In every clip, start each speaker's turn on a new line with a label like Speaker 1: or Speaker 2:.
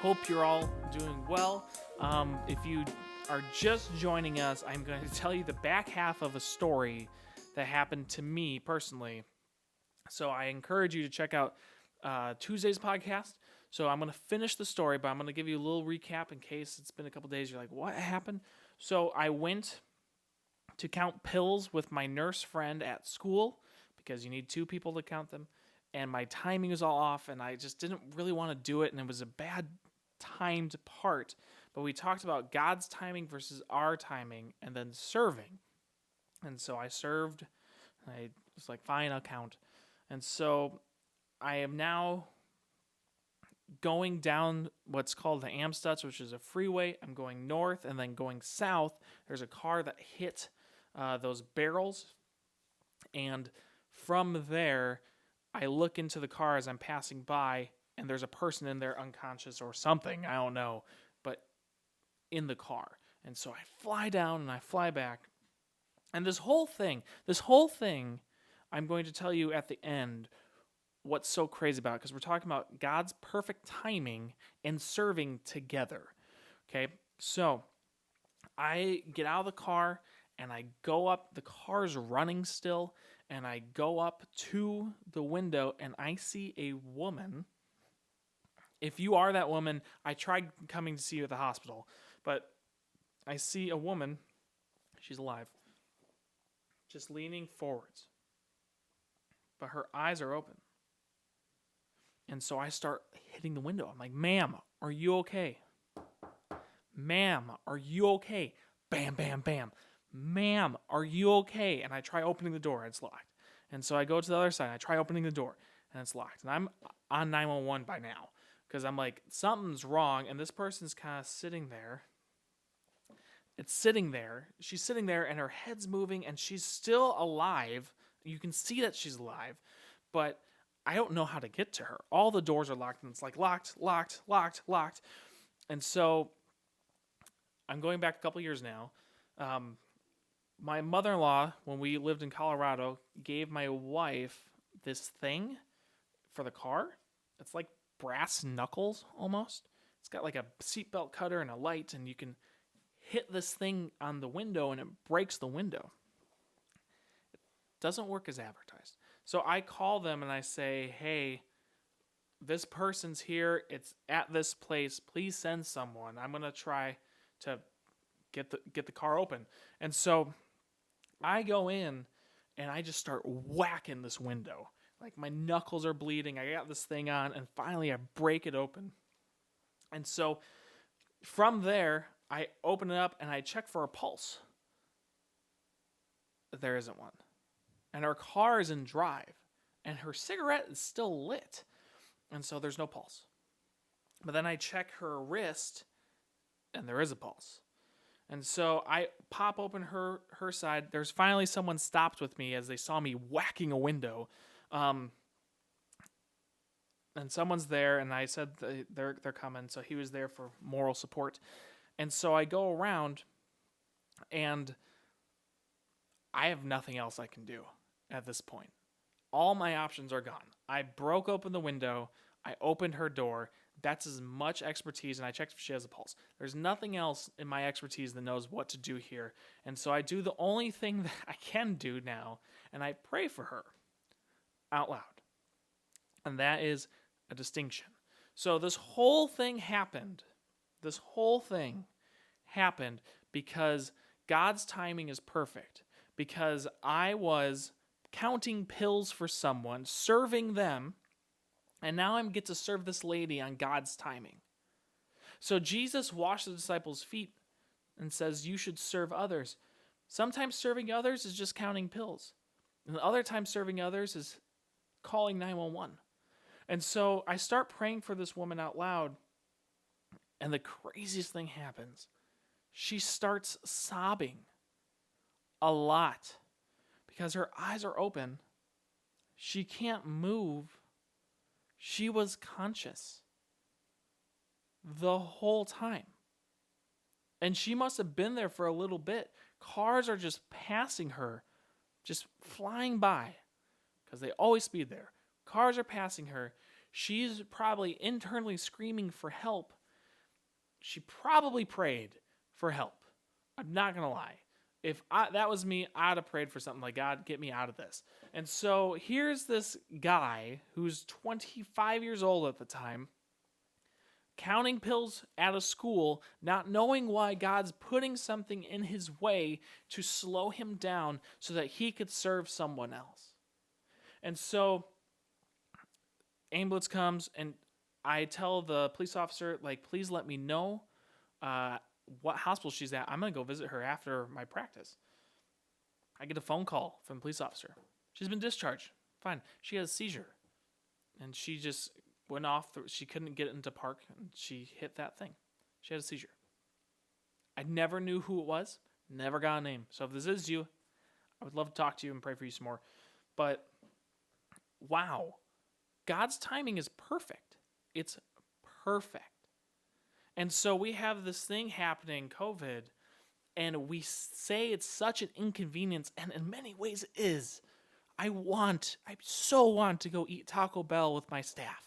Speaker 1: hope you're all doing well. If you are just joining us, I'm going to tell you the back half of a story that happened to me personally. So I encourage you to check out Tuesday's podcast. So I'm going to finish the story, but I'm going to give you a little recap in case it's been a couple days. You're like, what happened? So I went to count pills with my nurse friend at school because you need two people to count them. And my timing was all off, and I just didn't really want to do it, and it was a bad timed part. But we talked about God's timing versus our timing, and then serving. And so I served. I was like, fine, I'll count. And so I am now going down what's called the Amstutz, which is a freeway. I'm going north and then going south. There's a car that hit those barrels. And from there, I look into the car as I'm passing by, and there's a person in there unconscious or something, I don't know, but in the car. And so I fly down and I fly back. And this whole thing, I'm going to tell you at the end what's so crazy about it, because we're talking about God's perfect timing and serving together. Okay, so I get out of the car and I go up, the car's running still, and I go up to the window and I see a woman. If you are that woman, I tried coming to see you at the hospital, but I see a woman, she's alive, just leaning forwards, but her eyes are open. And so I start hitting the window. I'm like, ma'am, are you okay? Ma'am, are you okay? Bam, bam, bam. Ma'am, are you okay? And I try opening the door, and it's locked. And so I go to the other side, and I try opening the door, and it's locked. And I'm on 911 by now, because I'm like, something's wrong, and this person's kind of sitting there. It's sitting there. She's sitting there, and her head's moving, and she's still alive. You can see that she's alive, but I don't know how to get to her. All the doors are locked, and it's like locked. And so I'm going back a couple years now. My mother-in-law, when we lived in Colorado, gave my wife this thing for the car. It's like brass knuckles almost. It's got like a seatbelt cutter and a light, and you can hit this thing on the window and it breaks the window. It doesn't work as advertised. So I call them and I say, hey, this person's here. It's at this place. Please send someone. I'm going to try to get the car open. And so I go in and I just start whacking this window. Like my knuckles are bleeding. I got this thing on, and finally I break it open. And so from there, I open it up and I check for a pulse. There isn't one. And her car is in drive, and her cigarette is still lit. And so there's no pulse. But then I check her wrist, and there is a pulse. And so I pop open her side. There's finally someone stopped with me as they saw me whacking a window. And someone's there, and I said they're coming. So he was there for moral support. And so I go around, and I have nothing else I can do at this point. All my options are gone. I broke open the window. I opened her door. That's as much expertise, and I checked if she has a pulse. There's nothing else in my expertise that knows what to do here. And so I do the only thing that I can do now, and I pray for her out loud. And that is a distinction. So this whole thing happened. Because God's timing is perfect. Because I was counting pills for someone, serving them, and now I get to serve this lady on God's timing. So Jesus washed the disciples' feet and says, you should serve others. Sometimes serving others is just counting pills. And other times serving others is calling 911. And so I start praying for this woman out loud, and the craziest thing happens. She starts sobbing a lot because her eyes are open. She can't move. She was conscious the whole time. And she must have been there for a little bit. Cars are just passing her, just flying by, because they always speed there. Cars are passing her. She's probably internally screaming for help, she probably prayed for help. I'm not going to lie. If that was me, I'd have prayed for something like, God, get me out of this. And so here's this guy who's 25 years old at the time, counting pills at a school, not knowing why God's putting something in his way to slow him down so that he could serve someone else. And so ambulance comes, and I tell the police officer, like, please let me know what hospital she's at. I'm going to go visit her after my practice. I get a phone call from the police officer. She's been discharged. Fine. She has a seizure. And she just went off. She couldn't get into park, and she hit that thing. She had a seizure. I never knew who it was. Never got a name. So if this is you, I would love to talk to you and pray for you some more. But wow. God's timing is perfect. It's perfect. And so we have this thing happening, COVID, and we say it's such an inconvenience, and in many ways it is. I so want to go eat Taco Bell with my staff.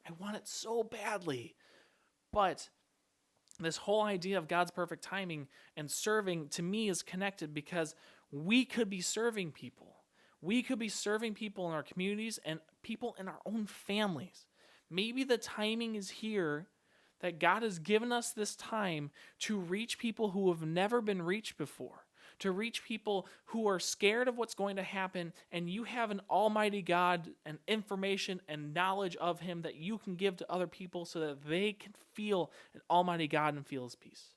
Speaker 1: I want it so badly. But this whole idea of God's perfect timing and serving, to me, is connected because we could be serving people. We could be serving people in our communities and people in our own families. Maybe the timing is here that God has given us this time to reach people who have never been reached before, to reach people who are scared of what's going to happen, and you have an almighty God and information and knowledge of him that you can give to other people so that they can feel an almighty God and feel his peace.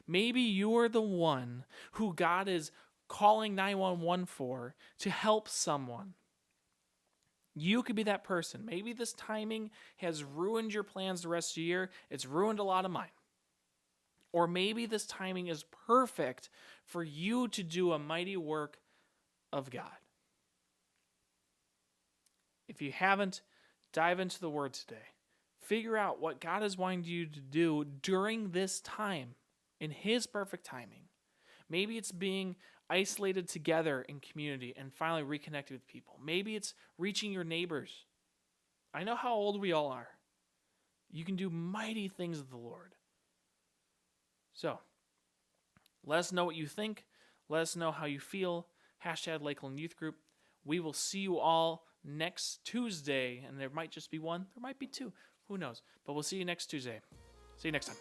Speaker 1: Maybe you're the one who God is calling 911 for to help someone. You could be that person. Maybe this timing has ruined your plans the rest of the year. It's ruined a lot of mine. Or maybe this timing is perfect for you to do a mighty work of God. If you haven't, dive into the Word today. Figure out what God is wanting you to do during this time in his perfect timing. Maybe it's being isolated together in community and finally reconnected with people. Maybe it's reaching your neighbors. I know how old we all are. You can do mighty things with the Lord. So, let us know what you think. Let us know how you feel. # Lakeland Youth Group. We will see you all next Tuesday. And there might just be one. There might be two. Who knows? But we'll see you next Tuesday. See you next time.